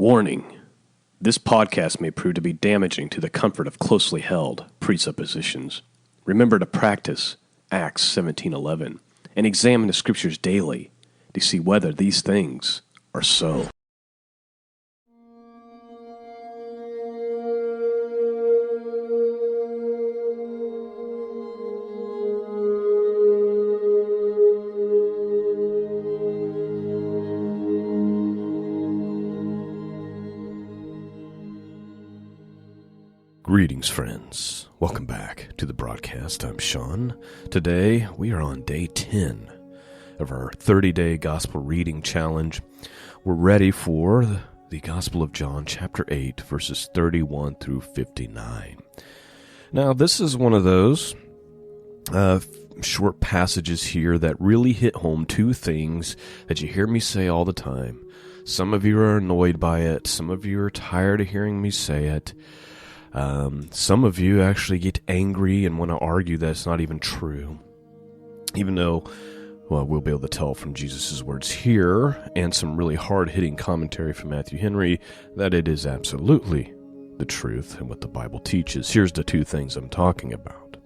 Warning. This podcast may prove to be damaging to the comfort of closely held presuppositions. Remember to practice Acts 17:11 and examine the scriptures daily to see whether these things are so. Greetings, friends. Welcome back to the broadcast. I'm Shawn. Today, we are on day 10 of our 30-day gospel reading challenge. We're ready for the Gospel of John, chapter 8, verses 31 through 59. Now, this is one of those short passages here that really hit home two things that you hear me say all the time. Some of you are annoyed by it. Some of you are tired of hearing me say it. Some of you actually get angry and want to argue that it's not even true. Even though, well, we'll be able to tell from Jesus' words here and some really hard-hitting commentary from Matthew Henry that it is absolutely the truth and what the Bible teaches. Here's the two things I'm talking about.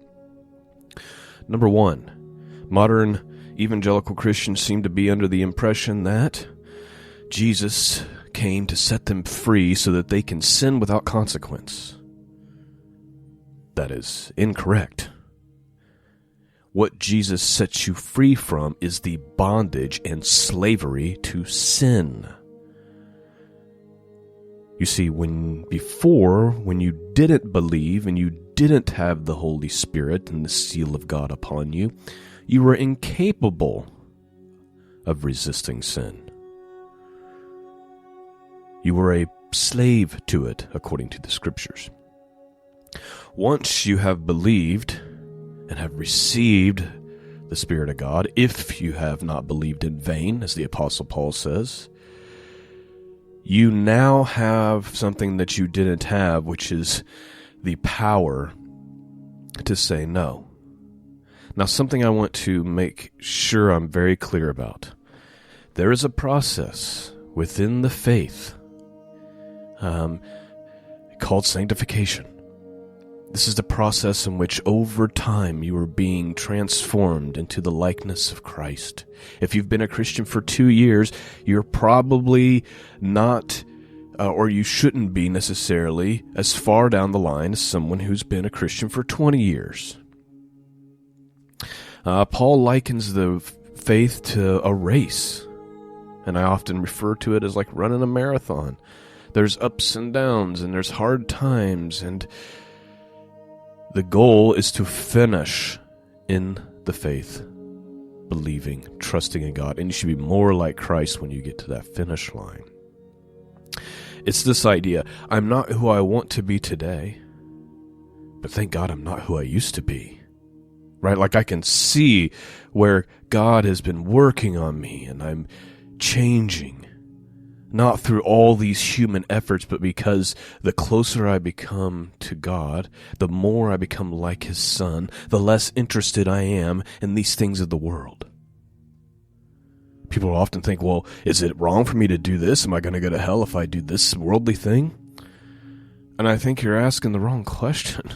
Number one, modern evangelical Christians seem to be under the impression that Jesus came to set them free so that they can sin without consequence. That is incorrect. What Jesus sets you free from is the bondage and slavery to sin. You see, when you didn't believe and you didn't have the Holy Spirit and the seal of God upon you, you were incapable of resisting sin. You were a slave to it, according to the Scriptures. Once you have believed and have received the Spirit of God, if you have not believed in vain, as the Apostle Paul says, you now have something that you didn't have, which is the power to say no. Now, something I want to make sure I'm very clear about. There is a process within the faith called sanctification. This is the process in which over time you are being transformed into the likeness of Christ. If you've been a Christian for 2 years, you're probably not, or you shouldn't be necessarily, as far down the line as someone who's been a Christian for 20 years. Paul likens the faith to a race, and I often refer to it as like running a marathon. There's ups and downs, and there's hard times, and the goal is to finish in the faith, believing, trusting in God, and you should be more like Christ when you get to that finish line. It's this idea, I'm not who I want to be today, but thank God I'm not who I used to be. Right? Like I can see where God has been working on me, and I'm changing. Not through all these human efforts, but because the closer I become to God, the more I become like His Son, the less interested I am in these things of the world. People often think, well, is it wrong for me to do this? Am I going to go to hell if I do this worldly thing? And I think you're asking the wrong question.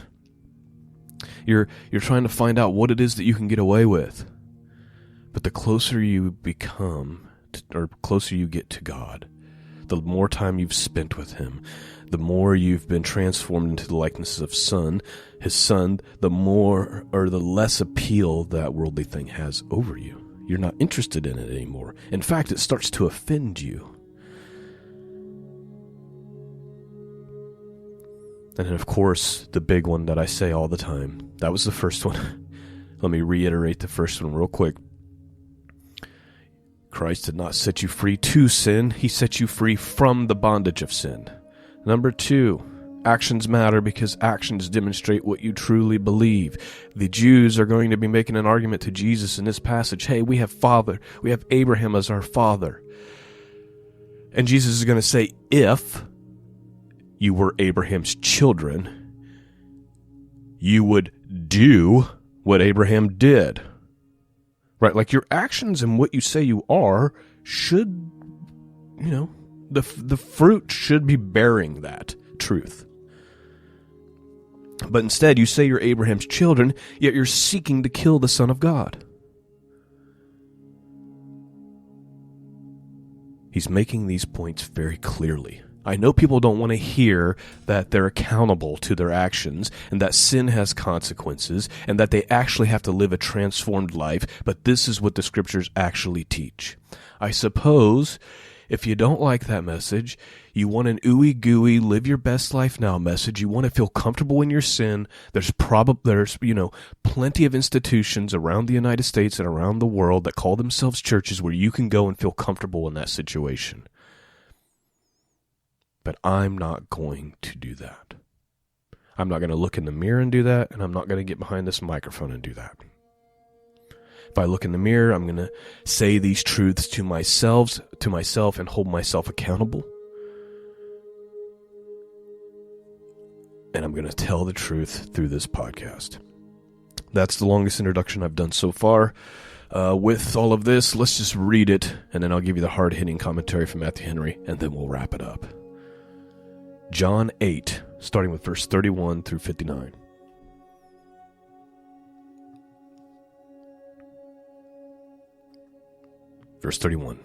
You're trying to find out what it is that you can get away with. But the closer you become, or closer you get to God, the more time you've spent with Him, the more you've been transformed into the likeness of His Son, the more or the less appeal that worldly thing has over you. You're not interested in it anymore. In fact, it starts to offend you. And then, of course, the big one that I say all the time, that was the first one. Let me reiterate the first one real quick. Christ did not set you free to sin. He set you free from the bondage of sin. Number two, actions matter because actions demonstrate what you truly believe. The Jews are going to be making an argument to Jesus in this passage. Hey, we have Abraham as our father. And Jesus is going to say, if you were Abraham's children, you would do what Abraham did. Right? Like your actions and what you say you are should, The fruit should be bearing that truth. But instead, you say you're Abraham's children, yet you're seeking to kill the Son of God. He's making these points very clearly. I know people don't want to hear that they're accountable to their actions and that sin has consequences and that they actually have to live a transformed life, but this is what the scriptures actually teach. I suppose if you don't like that message, you want an ooey-gooey, live your best life now message, you want to feel comfortable in your sin, there's plenty of institutions around the United States and around the world that call themselves churches where you can go and feel comfortable in that situation. But I'm not going to do that. I'm not going to look in the mirror and do that, and I'm not going to get behind this microphone and do that. If I look in the mirror, I'm going to say these truths to myself and hold myself accountable. And I'm going to tell the truth through this podcast. That's the longest introduction I've done so far. With all of this, let's just read it, and then I'll give you the hard-hitting commentary from Matthew Henry, and then we'll wrap it up. John 8, starting with verse 31 through 59. Verse 31.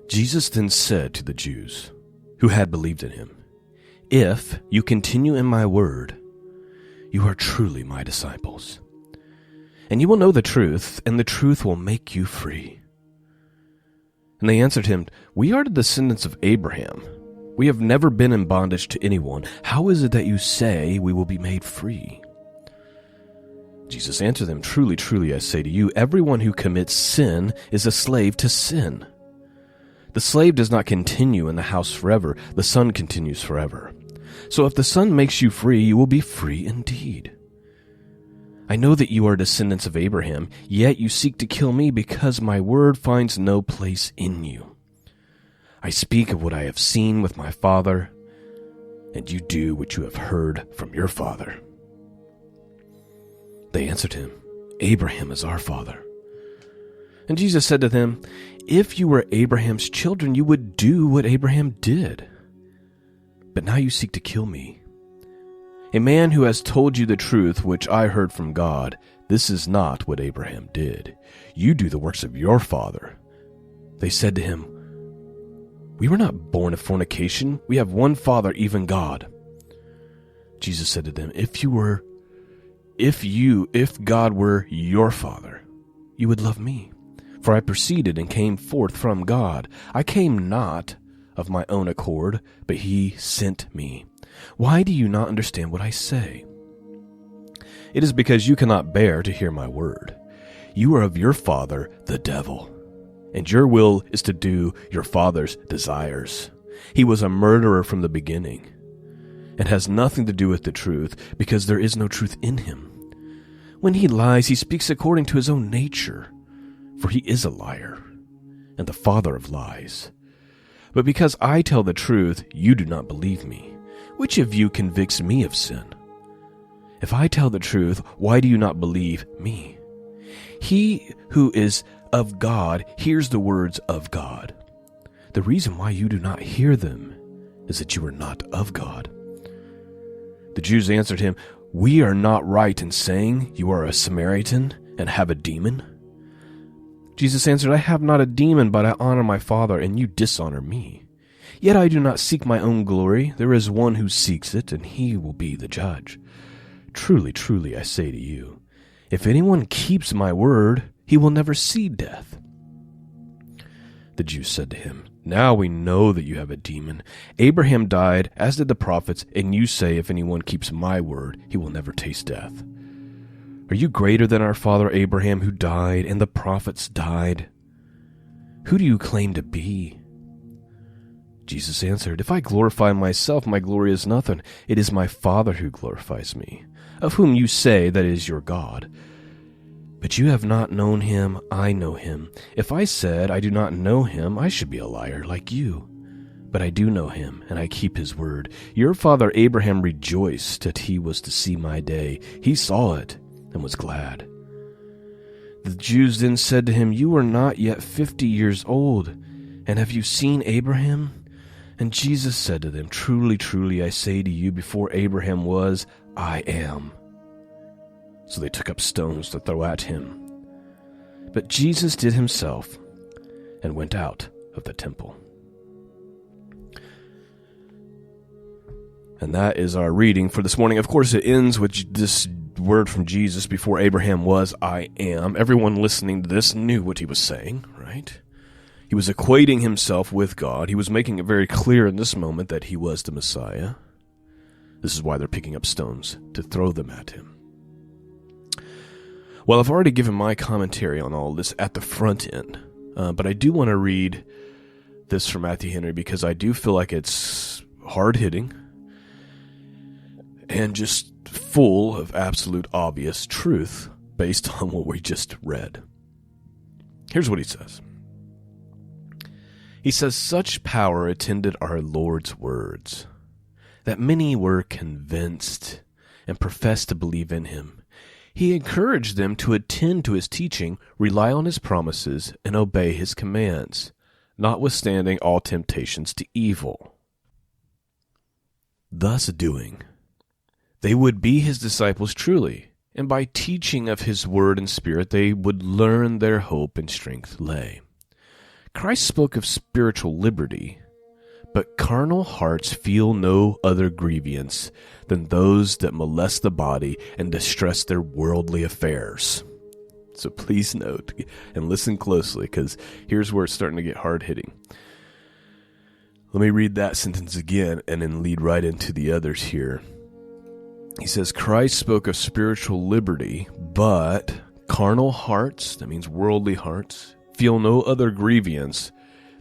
Jesus then said to the Jews who had believed in him, "If you continue in my word, you are truly my disciples. And you will know the truth, and the truth will make you free." And they answered him, "We are the descendants of Abraham. We have never been in bondage to anyone. How is it that you say we will be made free?" Jesus answered them, "Truly, truly, I say to you, everyone who commits sin is a slave to sin. The slave does not continue in the house forever. The Son continues forever. So if the Son makes you free, you will be free indeed. I know that you are descendants of Abraham, yet you seek to kill me because my word finds no place in you. I speak of what I have seen with my Father, and you do what you have heard from your father." They answered him, "Abraham is our father." And Jesus said to them, "If you were Abraham's children, you would do what Abraham did. But now you seek to kill me, a man who has told you the truth which I heard from God. This is not what Abraham did. You do the works of your father." They said to him, "We were not born of fornication. We have one Father, even God." Jesus said to them, If God were your Father, you would love me. For I proceeded and came forth from God. I came not of my own accord, but he sent me. Why do you not understand what I say? It is because you cannot bear to hear my word. You are of your father, the devil, and your will is to do your father's desires. He was a murderer from the beginning, and has nothing to do with the truth, because there is no truth in him. When he lies, he speaks according to his own nature, for he is a liar, and the father of lies. But because I tell the truth, you do not believe me. Which of you convicts me of sin? If I tell the truth, why do you not believe me? He who is of God hears the words of God. The reason why you do not hear them is that you are not of God. The Jews answered him, We are not right in saying you are a Samaritan and have a demon. Jesus answered, I have not a demon, but I honor my Father, and you dishonor me. Yet I do not seek my own glory. There is one who seeks it, and he will be the judge. Truly, truly, I say to you, if anyone keeps my word, he will never see death. The Jews said to him, Now we know that you have a demon. Abraham died, as did the prophets, and you say, if anyone keeps my word, he will never taste death. Are you greater than our father Abraham, who died, and the prophets died? Who do you claim to be? Jesus answered, If I glorify myself, my glory is nothing. It is my Father who glorifies me, of whom you say that is your God. But you have not known him, I know him. If I said I do not know him, I should be a liar like you. But I do know him, and I keep his word. Your father Abraham rejoiced that he was to see my day. He saw it and was glad. The Jews then said to him, You are not yet 50 years old, And have you seen Abraham? And Jesus said to them, Truly, truly, I say to you, before Abraham was, I am. So they took up stones to throw at him. But Jesus did himself and went out of the temple. And that is our reading for this morning. Of course, it ends with this word from Jesus, before Abraham was, I am. Everyone listening to this knew what he was saying, right? He was equating himself with God. He was making it very clear in this moment that he was the Messiah. This is why they're picking up stones to throw them at him. Well, I've already given my commentary on all this at the front end, but I do want to read this from Matthew Henry because I do feel like it's hard-hitting and just full of absolute obvious truth based on what we just read. Here's what he says. He says, Such power attended our Lord's words, that many were convinced and professed to believe in him. He encouraged them to attend to his teaching, rely on his promises, and obey his commands, notwithstanding all temptations to evil. Thus doing, they would be his disciples truly, and by teaching of his word and spirit, they would learn their hope and strength lay. Christ spoke of spiritual liberty, but carnal hearts feel no other grievance than those that molest the body and distress their worldly affairs. So please note and listen closely, because here's where it's starting to get hard-hitting. Let me read that sentence again and then lead right into the others here. He says, Christ spoke of spiritual liberty, but carnal hearts, that means worldly hearts, feel no other grievance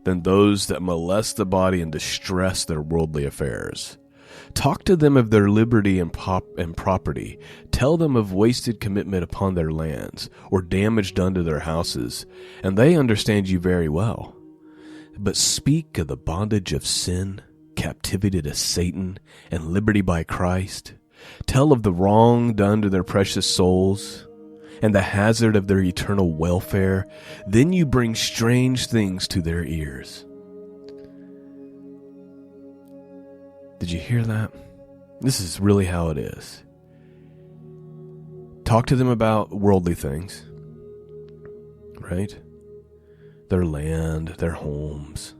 than those that molest the body and distress their worldly affairs. Talk to them of their liberty and property. Tell them of wasted commitment upon their lands, or damage done to their houses, and they understand you very well. But speak of the bondage of sin, captivity to Satan, and liberty by Christ. Tell of the wrong done to their precious souls, and the hazard of their eternal welfare. Then you bring strange things to their ears. Did you hear that? This is really how it is. Talk to them about worldly things, right? Their land, their homes,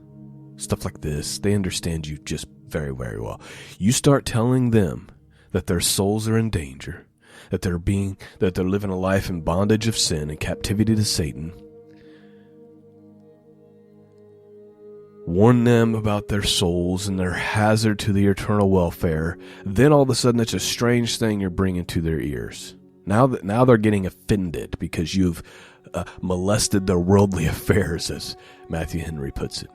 stuff like this. They understand you just very, very well. You start telling them that their souls are in danger, that they're living a life in bondage of sin and captivity to Satan. Warn them about their souls and their hazard to the eternal welfare. Then all of a sudden it's a strange thing you're bringing to their ears. Now they're getting offended because you've molested their worldly affairs, as Matthew Henry puts it.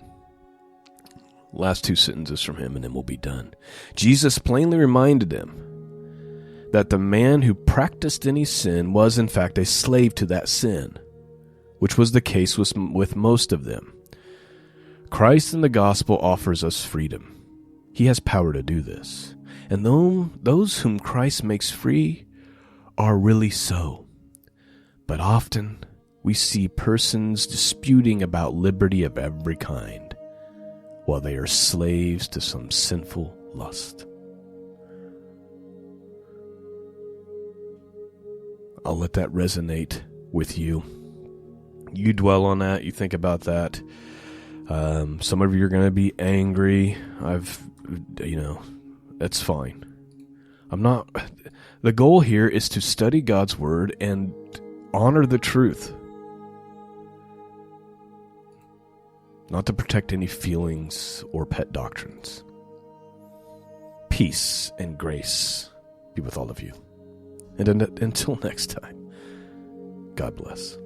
Last two sentences from him and then we'll be done. Jesus plainly reminded them that the man who practiced any sin was in fact a slave to that sin, which was the case with most of them. Christ in the gospel offers us freedom. He has power to do this. And those whom Christ makes free are really so. But often we see persons disputing about liberty of every kind, while they are slaves to some sinful lust. I'll let that resonate with you. You dwell on that. You think about that. Some of you are going to be angry. That's fine. The goal here is to study God's word and honor the truth. Not to protect any feelings or pet doctrines. Peace and grace be with all of you. And until next time, God bless.